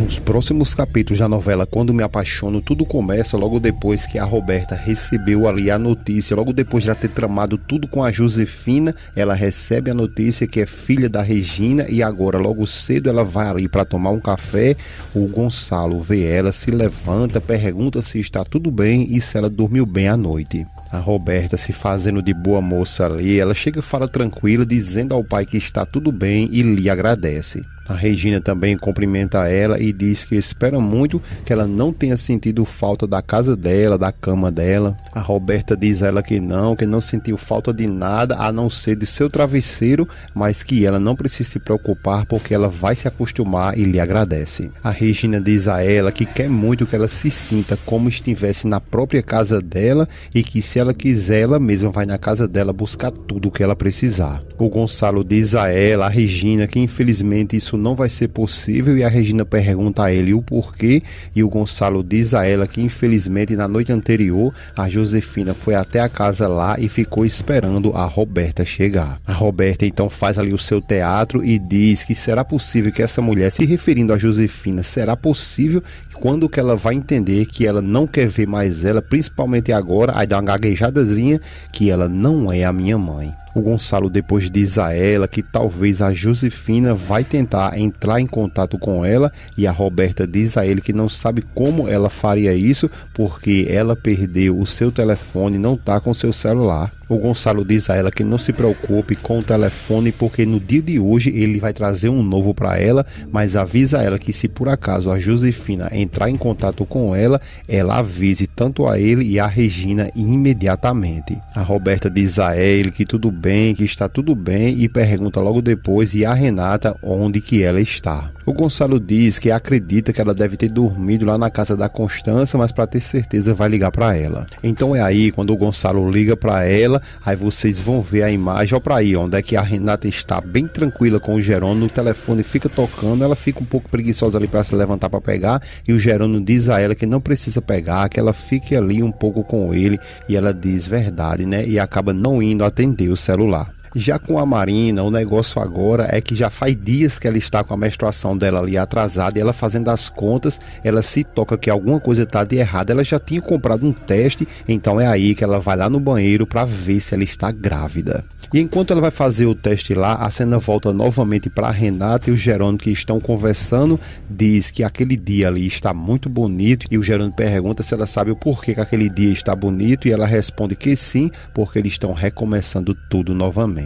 Nos próximos capítulos da novela Quando Me Apaixono, tudo começa logo depois que a Roberta recebeu ali a notícia, logo depois de ela ter tramado tudo com a Josefina, ela recebe a notícia que é filha da Regina e agora logo cedo ela vai ali para tomar um café. O Gonçalo vê ela, se levanta, pergunta se está tudo bem e se ela dormiu bem à noite. A Roberta, se fazendo de boa moça ali, ela chega e fala tranquila, dizendo ao pai que está tudo bem e lhe agradece. A Regina também cumprimenta ela e diz que espera muito que ela não tenha sentido falta da casa dela, da cama dela. A Roberta diz a ela que não sentiu falta de nada a não ser de seu travesseiro, mas que ela não precisa se preocupar porque ela vai se acostumar e lhe agradece. A Regina diz a ela que quer muito que ela se sinta como estivesse na própria casa dela e que se ela quiser, ela mesma vai na casa dela buscar tudo o que ela precisar. O Gonçalo diz a ela, a Regina, que infelizmente isso não vai ser possível e a Regina pergunta a ele o porquê e o Gonçalo diz a ela que infelizmente na noite anterior a Josefina foi até a casa lá e ficou esperando a Roberta chegar. A Roberta então faz ali o seu teatro e diz que será possível que essa mulher, se referindo a Josefina, será possível quando que ela vai entender que ela não quer ver mais ela, principalmente agora, aí dá uma gaguejadazinha, que ela não é a minha mãe. O Gonçalo depois diz a ela que talvez a Josefina vai tentar entrar em contato com ela e a Roberta diz a ele que não sabe como ela faria isso porque ela perdeu o seu telefone e não está com seu celular. O Gonçalo diz a ela que não se preocupe com o telefone porque no dia de hoje ele vai trazer um novo para ela, mas avisa ela que se por acaso a Josefina entrar em contato com ela, ela avise tanto a ele e a Regina imediatamente. A Roberta diz a ele que tudo bem, que está tudo bem e pergunta logo depois e a Renata onde que ela está. O Gonçalo diz que acredita que ela deve ter dormido lá na casa da Constança, mas para ter certeza vai ligar para ela. Então é aí quando o Gonçalo liga para ela, aí vocês vão ver a imagem, ó, para aí onde é que a Renata está bem tranquila com o Jerônimo, o telefone fica tocando, ela fica um pouco preguiçosa ali para se levantar para pegar e o Jerônimo diz a ela que não precisa pegar, que ela fique ali um pouco com ele e ela diz verdade, né? E acaba não indo atender o celular. Já com a Marina, o negócio agora é que já faz dias que ela está com a menstruação dela ali atrasada e ela fazendo as contas, ela se toca que alguma coisa está de errado. Ela já tinha comprado um teste, então é aí que ela vai lá no banheiro para ver se ela está grávida. E enquanto ela vai fazer o teste lá, a cena volta novamente para a Renata e o Jerônimo que estão conversando, diz que aquele dia ali está muito bonito e o Jerônimo pergunta se ela sabe o porquê que aquele dia está bonito e ela responde que sim, porque eles estão recomeçando tudo novamente.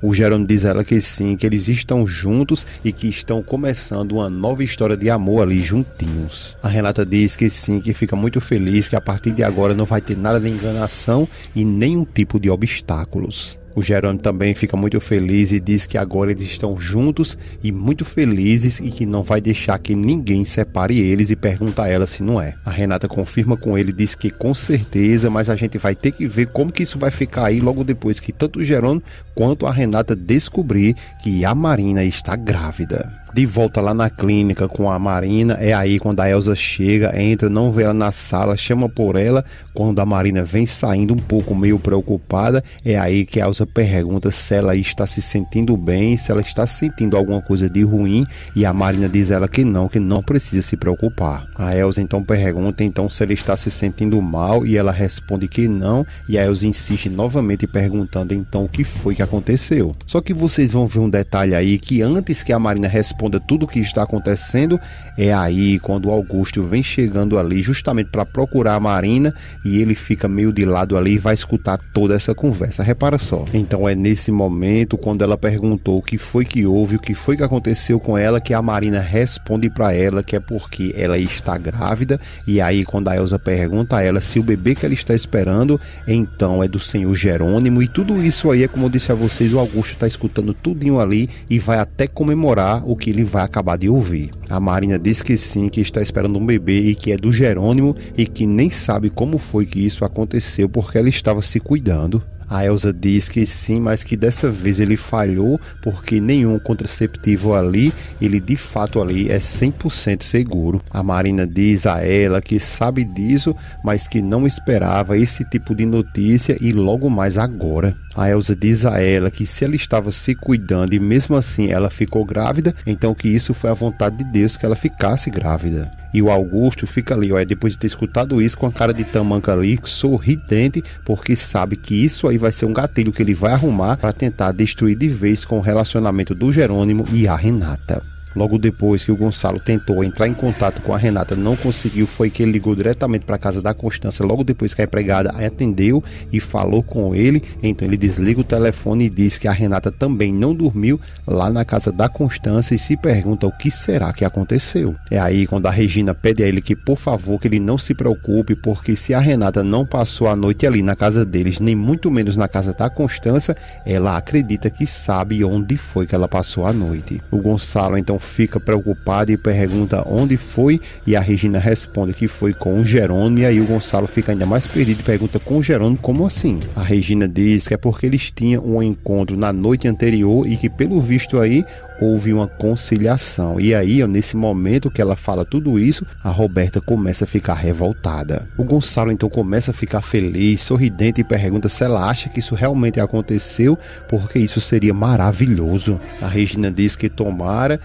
O Jerônimo diz a ela que sim, que eles estão juntos e que estão começando uma nova história de amor ali juntinhos. A Renata diz que sim, que fica muito feliz, que a partir de agora não vai ter nada de enganação e nenhum tipo de obstáculos. O Jerônimo também fica muito feliz e diz que agora eles estão juntos e muito felizes e que não vai deixar que ninguém separe eles e pergunta a ela se não é. A Renata confirma com ele, diz que com certeza, mas a gente vai ter que ver como que isso vai ficar aí logo depois que tanto o Jerônimo quanto a Renata descobrir que a Marina está grávida. De volta lá na clínica com a Marina, é aí quando a Elsa chega, entra, não vê ela na sala, chama por ela. Quando a Marina vem saindo um pouco meio preocupada, é aí que a Elsa pergunta se ela está se sentindo bem, se ela está sentindo alguma coisa de ruim, e a Marina diz a ela que não precisa se preocupar. A Elsa então pergunta então se ela está se sentindo mal e ela responde que não, e a Elsa insiste novamente perguntando então o que foi que aconteceu. Só que vocês vão ver um detalhe aí que antes que a Marina responda tudo o que está acontecendo, é aí quando o Augusto vem chegando ali justamente para procurar a Marina e ele fica meio de lado ali e vai escutar toda essa conversa. Repara só. Então é nesse momento, quando ela perguntou o que foi que houve, o que foi que aconteceu com ela, que a Marina responde para ela que é porque ela está grávida. E aí quando a Elsa pergunta a ela se o bebê que ela está esperando então é do senhor Jerônimo, e tudo isso aí é como eu disse a vocês, o Augusto está escutando tudinho ali e vai até comemorar o que ele vai acabar de ouvir. A Marina diz que sim, que está esperando um bebê e que é do Jerônimo e que nem sabe como foi que isso aconteceu porque ela estava se cuidando. A Elza diz que sim, mas que dessa vez ele falhou porque nenhum contraceptivo ali, ele de fato ali é 100% seguro. A Marina diz a ela que sabe disso, mas que não esperava esse tipo de notícia e logo mais agora. A Elza diz a ela que se ela estava se cuidando e mesmo assim ela ficou grávida, então que isso foi a vontade de Deus que ela ficasse grávida. E o Augusto fica ali, olha, depois de ter escutado isso, com a cara de tamanca ali, sorridente, porque sabe que isso aí vai ser um gatilho que ele vai arrumar para tentar destruir de vez com o relacionamento do Jerônimo e a Renata. Logo depois que o Gonçalo tentou entrar em contato com a Renata, não conseguiu, foi que ele ligou diretamente para a casa da Constância, logo depois que a empregada atendeu e falou com ele. Então ele desliga o telefone e diz que a Renata também não dormiu lá na casa da Constância e se pergunta o que será que aconteceu. É aí quando a Regina pede a ele que, por favor, que ele não se preocupe, porque se a Renata não passou a noite ali na casa deles, nem muito menos na casa da Constância, ela acredita que sabe onde foi que ela passou a noite. O Gonçalo então fica preocupado e pergunta onde foi, e a Regina responde que foi com o Jerônimo, e aí o Gonçalo fica ainda mais perdido e pergunta com o Jerônimo como assim? A Regina diz que é porque eles tinham um encontro na noite anterior e que pelo visto aí houve uma conciliação. E aí, ó, nesse momento que ela fala tudo isso, a Roberta começa a ficar revoltada. O Gonçalo então começa a ficar feliz, sorridente e pergunta se ela acha que isso realmente aconteceu, porque isso seria maravilhoso. A Regina diz que tomara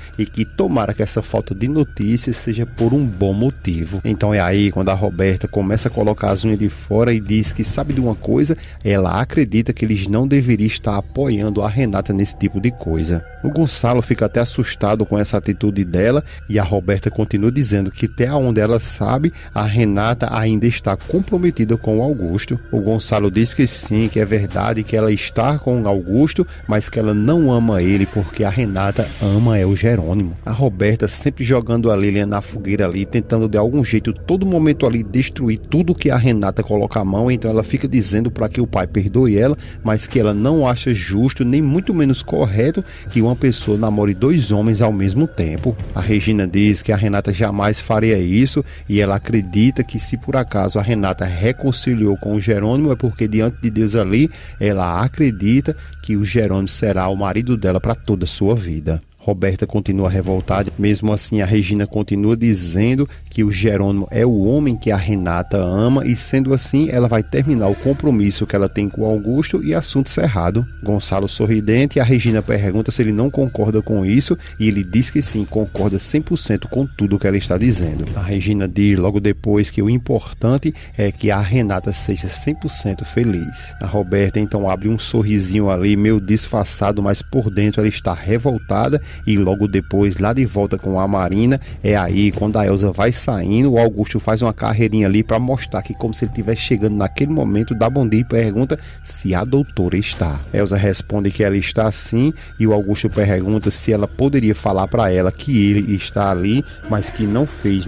que essa falta de notícias seja por um bom motivo. Então é aí quando a Roberta começa a colocar as unhas de fora e diz que sabe de uma coisa, ela acredita que eles não deveriam estar apoiando a Renata nesse tipo de coisa. O Gonçalo fica até assustado com essa atitude dela e a Roberta continua dizendo que até onde ela sabe, a Renata ainda está comprometida com o Augusto. O Gonçalo diz que sim, que é verdade, que ela está com o Augusto, mas que ela não ama ele porque a Renata ama o Jerônimo. A Roberta sempre jogando a Lilian na fogueira ali, tentando de algum jeito, todo momento ali, destruir tudo que a Renata coloca a mão. Então ela fica dizendo para que o pai perdoe ela, mas que ela não acha justo, nem muito menos correto, que uma pessoa namore dois homens ao mesmo tempo. A Regina diz que a Renata jamais faria isso e ela acredita que se por acaso a Renata reconciliou com o Jerônimo é porque diante de Deus ali, ela acredita que o Jerônimo será o marido dela para toda a sua vida. Roberta continua revoltada, mesmo assim a Regina continua dizendo que o Jerônimo é o homem que a Renata ama e sendo assim ela vai terminar o compromisso que ela tem com o Augusto e assunto cerrado. Gonçalo sorridente, a Regina pergunta se ele não concorda com isso e ele diz que sim, concorda 100% com tudo que ela está dizendo. A Regina diz logo depois que o importante é que a Renata seja 100% feliz. A Roberta então abre um sorrisinho ali meio disfarçado, mas por dentro ela está revoltada. E logo depois, lá de volta com a Marina, é aí quando a Elza vai saindo, o Augusto faz uma carreirinha ali para mostrar que como se ele estivesse chegando naquele momento, dá bom dia e pergunta se a doutora está. Elza responde que ela está sim e o Augusto pergunta se ela poderia falar para ela que ele está ali, mas que não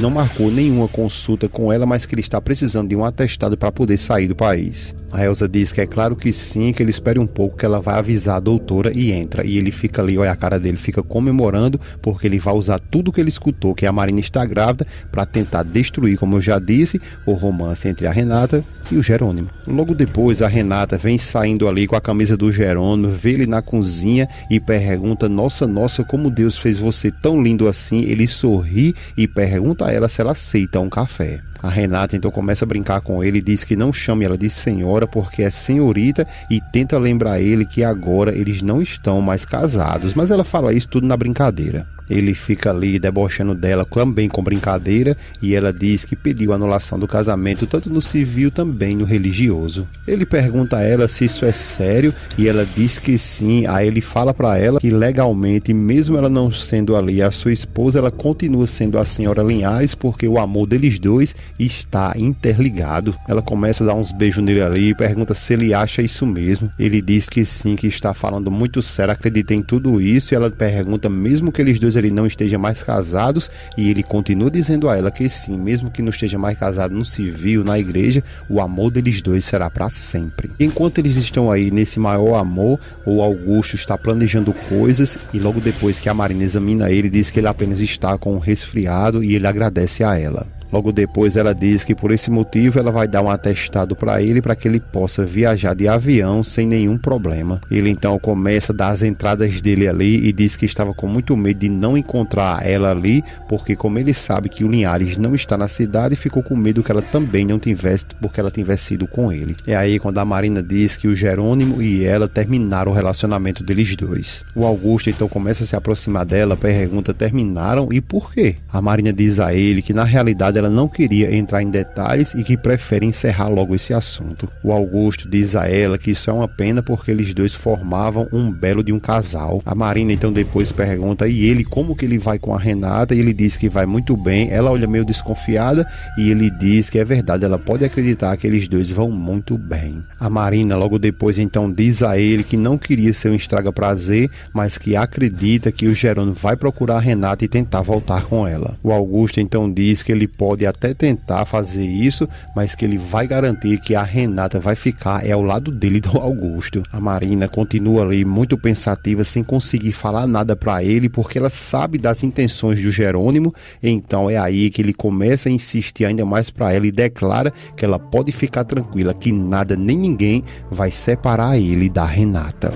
marcou nenhuma consulta com ela, mas que ele está precisando de um atestado para poder sair do país. A Elza diz que é claro que sim, que ele espere um pouco, que ela vai avisar a doutora e entra. E ele fica ali, olha a cara dele, fica comemorando, porque ele vai usar tudo que ele escutou, que a Marina está grávida, para tentar destruir, como eu já disse, o romance entre a Renata e o Jerônimo. Logo depois, a Renata vem saindo ali com a camisa do Jerônimo, vê ele na cozinha e pergunta, nossa, como Deus fez você tão lindo assim. Ele sorri e pergunta a ela se ela aceita um café. A Renata então começa a brincar com ele e diz que não chame ela de senhora porque é senhorita e tenta lembrar ele que agora eles não estão mais casados, mas ela fala isso tudo na brincadeira. Ele fica ali debochando dela também com brincadeira e ela diz que pediu a anulação do casamento tanto no civil também no religioso. Ele pergunta a ela se isso é sério e ela diz que sim. Aí ele fala para ela que legalmente, mesmo ela não sendo ali a sua esposa, ela continua sendo a senhora Linhares porque o amor deles dois está interligado. Ela começa a dar uns beijos nele ali e pergunta se ele acha isso mesmo. Ele diz que sim, que está falando muito sério, acredita em tudo isso e ela pergunta mesmo que eles dois ele não esteja mais casados e ele continua dizendo a ela que sim, mesmo que não esteja mais casado no civil, na igreja, o amor deles dois será para sempre. Enquanto eles estão aí nesse maior amor, o Augusto está planejando coisas e logo depois que a Marina examina ele, diz que ele apenas está com um resfriado e ele agradece a ela. Logo depois ela diz que por esse motivo ela vai dar um atestado para ele que ele possa viajar de avião sem nenhum problema. Ele então começa a dar as entradas dele ali e diz que estava com muito medo de não encontrar ela ali, porque como ele sabe que o Linhares não está na cidade, ficou com medo que ela também não tivesse, porque ela tivesse ido com ele. É aí quando a Marina diz que o Jerônimo e ela terminaram o relacionamento deles dois. O Augusto então começa a se aproximar dela, pergunta: terminaram e por quê? A Marina diz a ele que na realidade ela não queria entrar em detalhes e que prefere encerrar logo esse assunto. O Augusto diz a ela que isso é uma pena porque eles dois formavam um belo de um casal. A Marina então depois pergunta: e ele, como que ele vai com a Renata? E ele diz que vai muito bem. Ela olha meio desconfiada e ele diz que é verdade, ela pode acreditar que eles dois vão muito bem. A Marina logo depois então diz a ele que não queria ser um estraga-prazer, mas que acredita que o Jerônimo vai procurar a Renata e tentar voltar com ela. O Augusto então diz que ele pode até tentar fazer isso, mas que ele vai garantir que a Renata vai ficar ao lado dele, do Augusto. A Marina continua ali muito pensativa, sem conseguir falar nada para ele, porque ela sabe das intenções do Jerônimo. Então é aí que ele começa a insistir ainda mais para ela e declara que ela pode ficar tranquila, que nada nem ninguém vai separar ele da Renata.